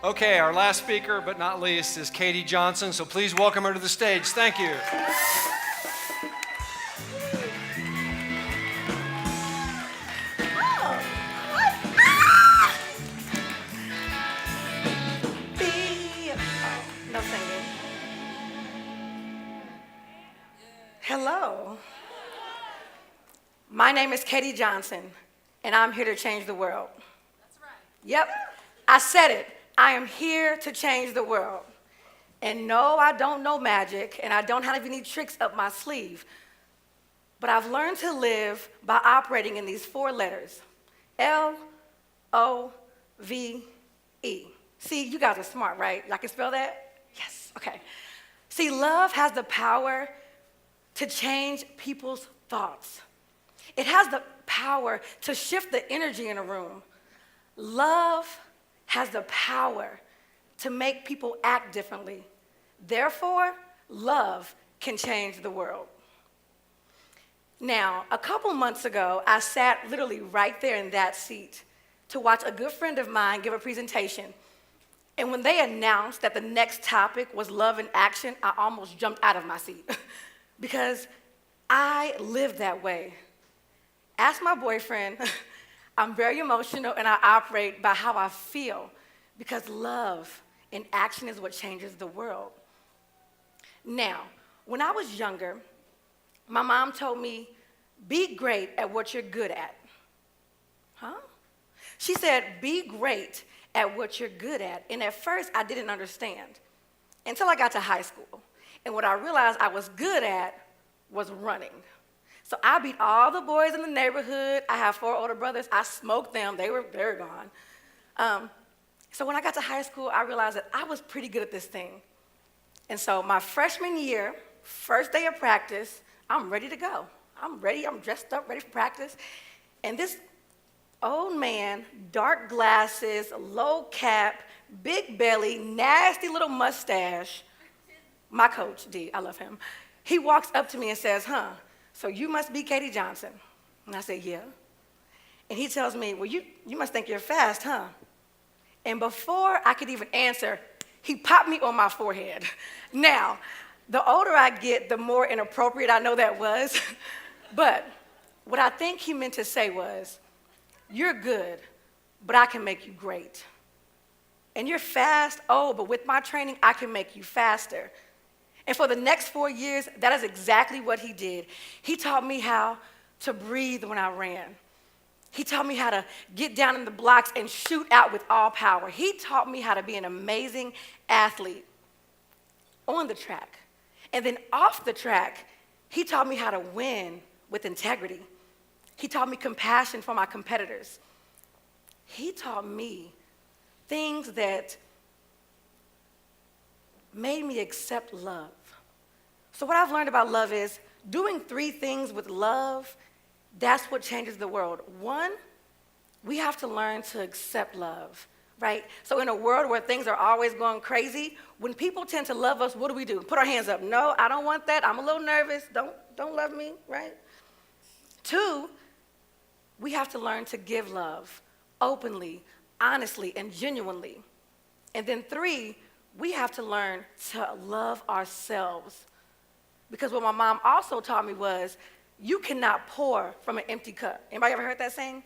Okay, our last speaker, but not least, is Katie Johnson, so please welcome her to the stage. Thank you. No singing. Hello. My name is Katie Johnson, and I'm here to change the world. That's right. Yep, I said it. I am here to change the world. And no, I don't know magic, and I don't have any tricks up my sleeve. But I've learned to live by operating in these 4 letters: L-O-V-E. See, you guys are smart, right? Y'all can spell that? Yes, okay. See, love has the power to change people's thoughts. It has the power to shift the energy in a room. Love has the power to make people act differently. Therefore, love can change the world. Now, a couple months ago, I sat literally right there in that seat to watch a good friend of mine give a presentation. And when they announced that the next topic was love in action, I almost jumped out of my seat because I live that way. Ask my boyfriend. I'm very emotional and I operate by how I feel because love in action is what changes the world. Now, when I was younger, my mom told me, be great at what you're good at. Huh? She said, be great at what you're good at. And at first, I didn't understand until I got to high school. And what I realized I was good at was running. So I beat all the boys in the neighborhood. I have 4 older brothers. I smoked them. They're gone. So when I got to high school, I realized that I was pretty good at this thing. And so my freshman year, first day of practice, I'm ready to go. I'm ready. I'm dressed up, ready for practice. And this old man, dark glasses, low cap, big belly, nasty little mustache, my coach, D, I love him. He walks up to me and says, so you must be Katie Johnson. And I said, yeah. And he tells me, well, you must think you're fast, huh? And before I could even answer, he popped me on my forehead. Now, the older I get, the more inappropriate I know that was. But what I think he meant to say was, you're good, but I can make you great. And you're fast, but with my training, I can make you faster. And for the next 4 years, that is exactly what he did. He taught me how to breathe when I ran. He taught me how to get down in the blocks and shoot out with all power. He taught me how to be an amazing athlete on the track. And then off the track, he taught me how to win with integrity. He taught me compassion for my competitors. He taught me things that made me accept love. So what I've learned about love is doing 3 things with love. That's what changes the world. 1, we have to learn to accept love, right? So in a world where things are always going crazy, when people tend to love us, what do? Put our hands up. No, I don't want that. I'm a little nervous. Don't love me, right? 2, we have to learn to give love openly, honestly, and genuinely. And then 3, we have to learn to love ourselves. Because what my mom also taught me was, you cannot pour from an empty cup. Anybody ever heard that saying?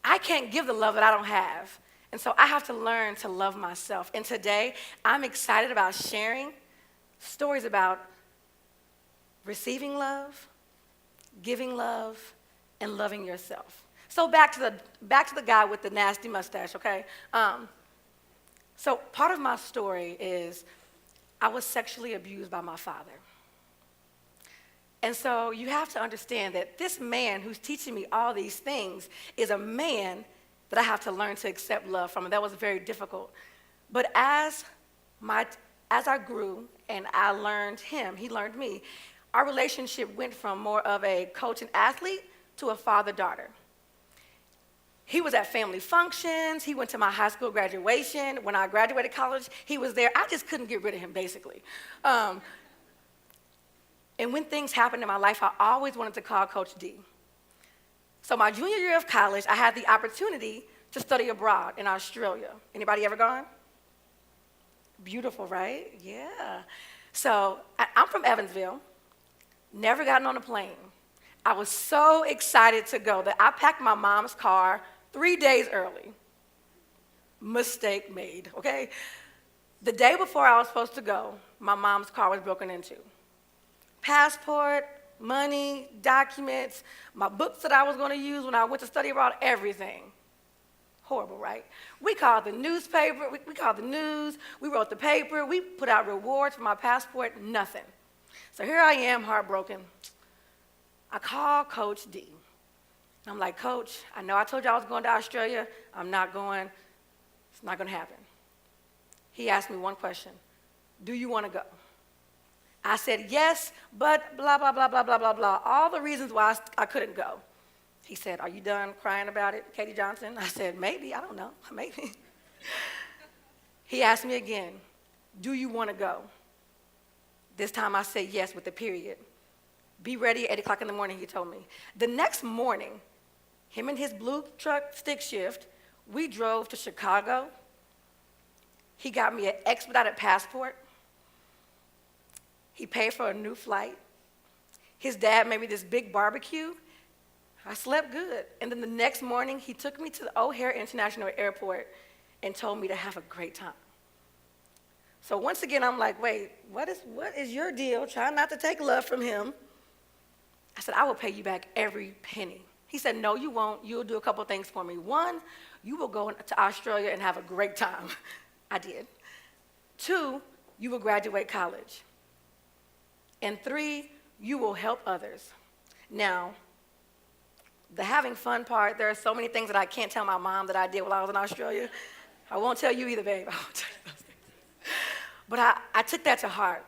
I can't give the love that I don't have. And so I have to learn to love myself. And today, I'm excited about sharing stories about receiving love, giving love, and loving yourself. So back to the guy with the nasty mustache, okay? So part of my story is I was sexually abused by my father. And so you have to understand that this man who's teaching me all these things is a man that I have to learn to accept love from, and that was very difficult. But as I grew and I learned him, he learned me, our relationship went from more of a coach and athlete to a father-daughter. He was at family functions. He went to my high school graduation. When I graduated college, he was there. I just couldn't get rid of him, basically. And when things happened in my life, I always wanted to call Coach D. So my junior year of college, I had the opportunity to study abroad in Australia. Anybody ever gone? Beautiful, right? Yeah. So I'm from Evansville, never gotten on a plane. I was so excited to go that I packed my mom's car 3 days early. Mistake made, okay? The day before I was supposed to go, my mom's car was broken into. Passport, money, documents, my books that I was going to use when I went to study abroad, everything. Horrible, right? We called the newspaper, we called the news, we wrote the paper, we put out rewards for my passport, nothing. So here I am, heartbroken. I call Coach D. I'm like, Coach, I know I told you I was going to Australia. I'm not going. It's not going to happen. He asked me one question. Do you want to go? I said, yes, but blah, blah, blah, blah, blah, blah, blah. All the reasons why I couldn't go. He said, are you done crying about it, Katie Johnson? I said, maybe. I don't know. Maybe. He asked me again, do you want to go? This time I said yes with a period. Be ready at 8 o'clock in the morning, he told me. The next morning, him and his blue truck stick shift, we drove to Chicago. He got me an expedited passport. He paid for a new flight. His dad made me this big barbecue. I slept good. And then the next morning, he took me to the O'Hare International Airport and told me to have a great time. So once again, I'm like, wait, what is your deal? Trying not to take love from him. I said, I will pay you back every penny. He said, no, you won't. You'll do a couple things for me. One, you will go to Australia and have a great time. I did. 2, you will graduate college. And 3, you will help others. Now, the having fun part, there are so many things that I can't tell my mom that I did while I was in Australia. I won't tell you either, babe. I won't tell you those things. But I took that to heart.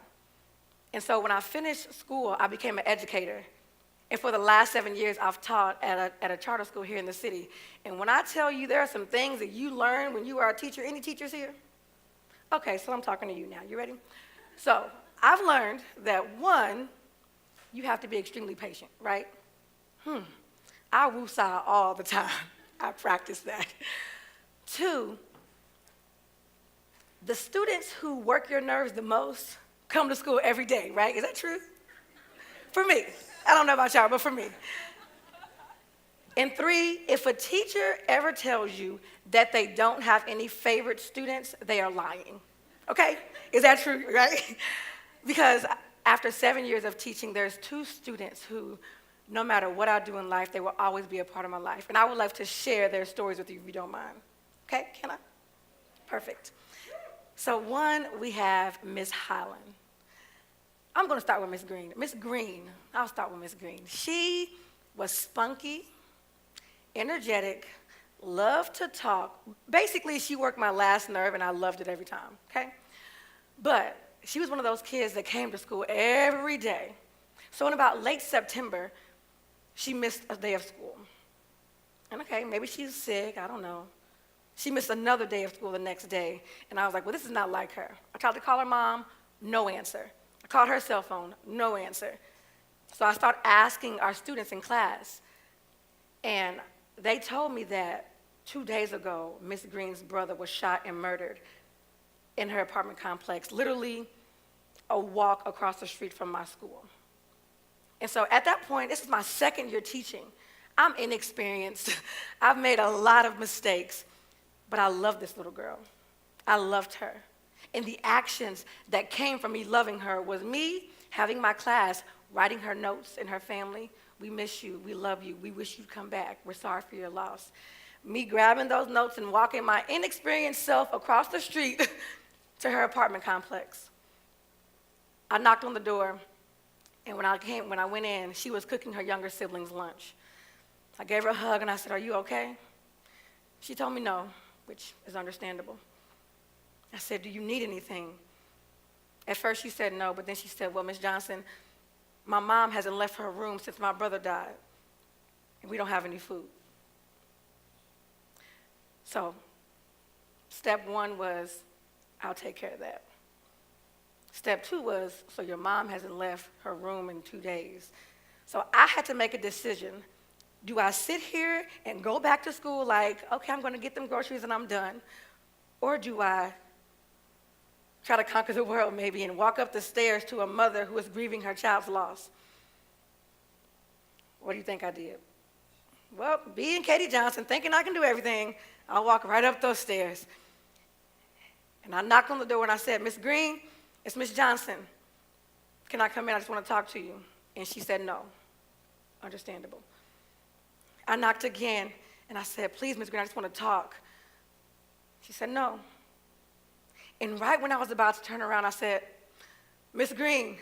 And so when I finished school, I became an educator. And for the last 7 years, I've taught at a charter school here in the city. And when I tell you there are some things that you learn when you are a teacher, any teachers here? Okay, so I'm talking to you now. You ready? So I've learned that 1, you have to be extremely patient, right? I woosah all the time. I practice that. 2, the students who work your nerves the most come to school every day, right? Is that true? For me. I don't know about y'all, but for me. And 3, if a teacher ever tells you that they don't have any favorite students, they are lying. Okay? Is that true, right? Because after 7 years of teaching, there's 2 students who, no matter what I do in life, they will always be a part of my life. And I would like to share their stories with you if you don't mind. Okay? Can I? Perfect. So 1, we have Miss Highland. I'm going to start with Miss Green. Miss Green, I'll start with Miss Green. She was spunky, energetic, loved to talk. Basically, she worked my last nerve, and I loved it every time, okay? But she was one of those kids that came to school every day. So in about late September, she missed a day of school. And okay, maybe she's sick, I don't know. She missed another day of school the next day, and I was like, well, this is not like her. I tried to call her mom, no answer. I called her cell phone, no answer. So I started asking our students in class, and they told me that 2 days ago, Miss Green's brother was shot and murdered in her apartment complex, literally a walk across the street from my school. And so at that point, this is my 2nd year teaching. I'm inexperienced. I've made a lot of mistakes, but I love this little girl. I loved her. And the actions that came from me loving her was me having my class, writing her notes and her family. We miss you. We love you. We wish you'd come back. We're sorry for your loss. Me grabbing those notes and walking my inexperienced self across the street to her apartment complex. I knocked on the door, and when I went in, she was cooking her younger siblings' lunch. I gave her a hug, and I said, are you okay? She told me no, which is understandable. I said, do you need anything? At first she said no, but then she said, well, Miss Johnson, my mom hasn't left her room since my brother died, and we don't have any food. So step 1 was, I'll take care of that. Step 2 was, so your mom hasn't left her room in 2 days. So I had to make a decision Do I sit here and go back to school like, okay, I'm going to get them groceries and I'm done? Or do I try to conquer the world maybe and walk up the stairs to a mother who is grieving her child's loss? What do you think I did? Well, being Katie Johnson, thinking I can do everything, I'll walk right up those stairs. And I knocked on the door and I said, Miss Green, it's Miss Johnson. Can I come in? I just want to talk to you. And she said no. Understandable. I knocked again and I said, please, Miss Green, I just want to talk. She said no. And right when I was about to turn around, I said, Miss Green,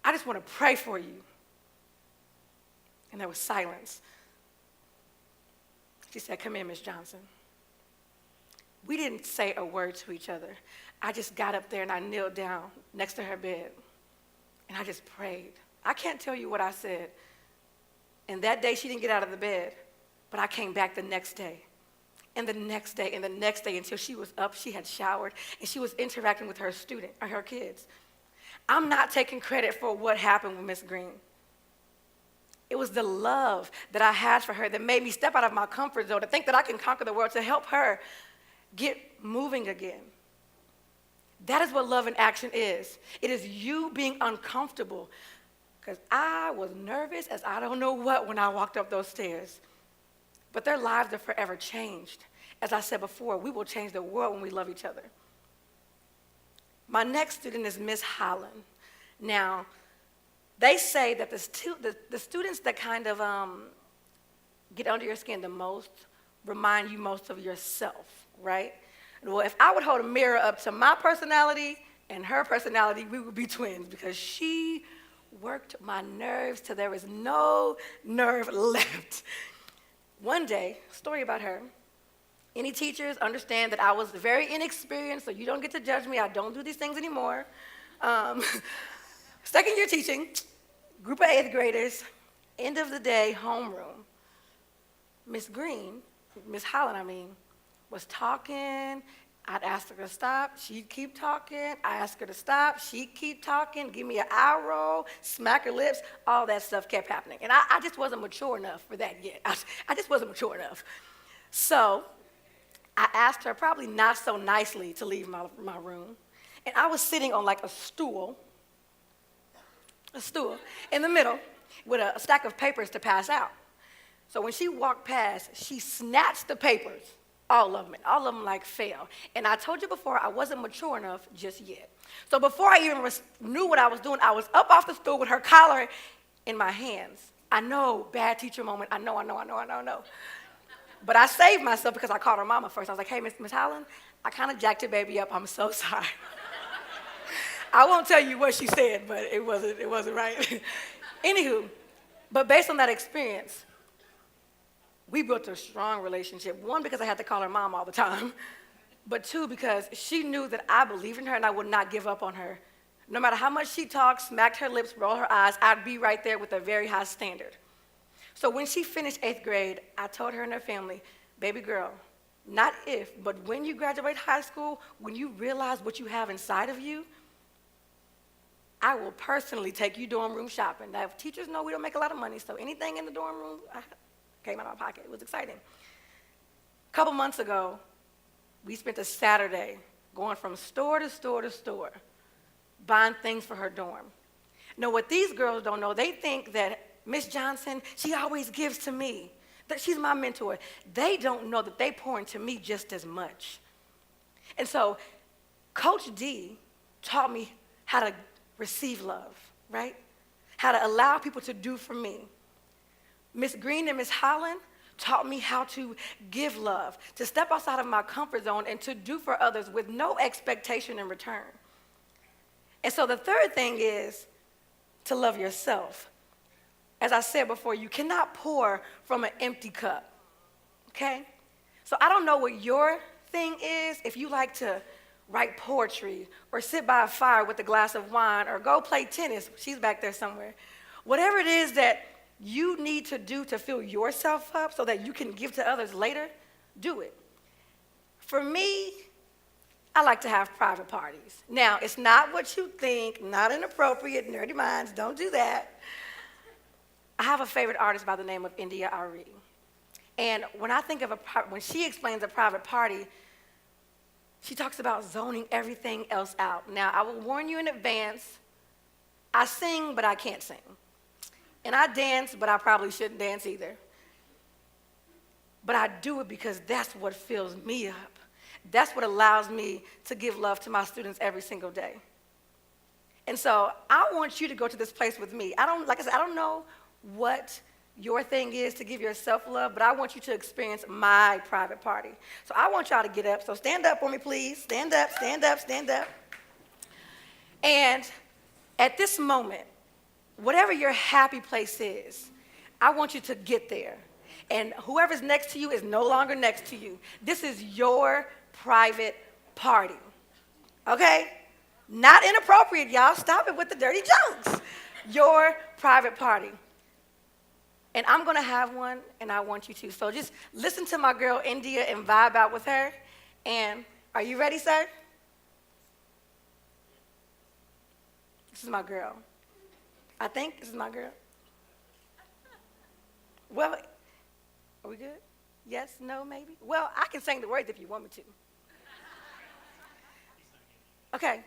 I just want to pray for you. And there was silence. She said, come in, Miss Johnson. We didn't say a word to each other. I just got up there and I kneeled down next to her bed. And I just prayed. I can't tell you what I said. And that day she didn't get out of the bed. But I came back the next day. And the next day and the next day until she was up, she had showered, and she was interacting with her her kids. I'm not taking credit for what happened with Miss Green. It was the love that I had for her that made me step out of my comfort zone to think that I can conquer the world to help her get moving again. That is what love in action is. It is you being uncomfortable. Because I was nervous as I don't know what when I walked up those stairs. But their lives are forever changed. As I said before, we will change the world when we love each other. My next student is Miss Holland. Now, they say that the students that kind of get under your skin the most remind you most of yourself, right? Well, if I would hold a mirror up to my personality and her personality, we would be twins because she worked my nerves till there was no nerve left. One day, story about her. Any teachers understand that I was very inexperienced, so you don't get to judge me. I don't do these things anymore. Second year teaching, group of 8th graders, end of the day, homeroom. Miss Green, Miss Holland, was talking. I'd ask her to stop. She'd keep talking. I asked her to stop. She'd keep talking, give me an eye roll, smack her lips. All that stuff kept happening. And I just wasn't mature enough for that yet. I just wasn't mature enough. So I asked her, probably not so nicely, to leave my room. And I was sitting on like a stool in the middle with a stack of papers to pass out. So when she walked past, she snatched the papers. All of them like fell. And I told you before, I wasn't mature enough just yet. So before I even knew what I was doing, I was up off the stool with her collar in my hands. I know, bad teacher moment. I know. But I saved myself because I called her mama first. I was like, hey, Miss Holland, I kind of jacked your baby up. I'm so sorry. I won't tell you what she said, but it wasn't right. Anywho, but based on that experience, we built a strong relationship. One, because I had to call her mom all the time. But two, because she knew that I believed in her and I would not give up on her. No matter how much she talked, smacked her lips, rolled her eyes, I'd be right there with a very high standard. So when she finished 8th grade, I told her and her family, baby girl, not if, but when you graduate high school, when you realize what you have inside of you, I will personally take you dorm room shopping. Now, if teachers know we don't make a lot of money, so anything in the dorm room, came out of my pocket. It was exciting. A couple months ago, we spent a Saturday going from store to store to store, buying things for her dorm. Now, what these girls don't know, they think that Miss Johnson, she always gives to me, that she's my mentor. They don't know that they pour into me just as much. And so Coach D taught me how to receive love, right? How to allow people to do for me. Miss Green and Miss Holland taught me how to give love, to step outside of my comfort zone and to do for others with no expectation in return. And so the third thing is to love yourself. As I said before, you cannot pour from an empty cup, okay? So I don't know what your thing is, if you like to write poetry or sit by a fire with a glass of wine or go play tennis. She's back there somewhere. Whatever it is that you need to do to fill yourself up so that you can give to others later, do it. For me, I like to have private parties. Now, it's not what you think, not inappropriate, nerdy minds, don't do that. I have a favorite artist by the name of India. And when I think of when she explains a private party, she talks about zoning everything else out. Now, I will warn you in advance, I sing, but I can't sing. And I dance, but I probably shouldn't dance either. But I do it because that's what fills me up. That's what allows me to give love to my students every single day. And so I want you to go to this place with me. Like I said, I don't know what your thing is to give yourself love, but I want you to experience my private party. So I want y'all to get up. So stand up for me, please. Stand up, stand up, stand up. And at this moment, whatever your happy place is, I want you to get there. And whoever's next to you is no longer next to you. This is your private party. Okay? Not inappropriate, y'all. Stop it with the dirty jokes. Your private party. And I'm going to have one, and I want you to. So just listen to my girl, India, and vibe out with her. And are you ready, sir? This is my girl. I think this is my girl. Well, are we good? Yes, no, maybe? Well, I can sing the words if you want me to. Okay.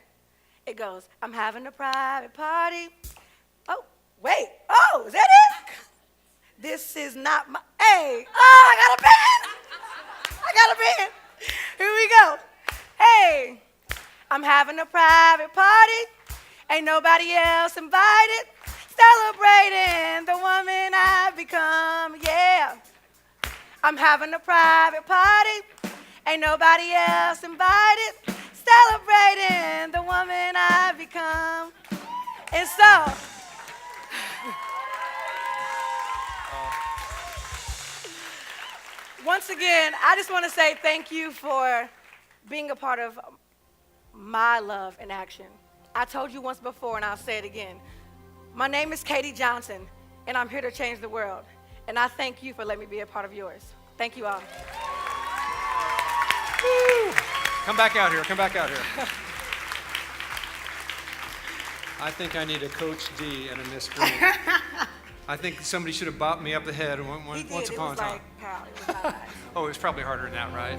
It goes, I'm having a private party. Oh, wait. Oh, is that it? This is not my, hey. Oh, I got a band. I got a band. Here we go. Hey, I'm having a private party. Ain't nobody else invited. Celebrating the woman I've become, yeah. I'm having a private party. Ain't nobody else invited. Celebrating the woman I've become. And so, once again, I just want to say thank you for being a part of my love in action. I told you once before, and I'll say it again. My name is Katie Johnson, and I'm here to change the world. And I thank you for letting me be a part of yours. Thank you all. Woo. Come back out here. Come back out here. I think I need a Coach D and a Miss Green. I think somebody should have bopped me up the head once upon a time. It was like, pal, it was not nice. Oh, it was probably harder than that, right?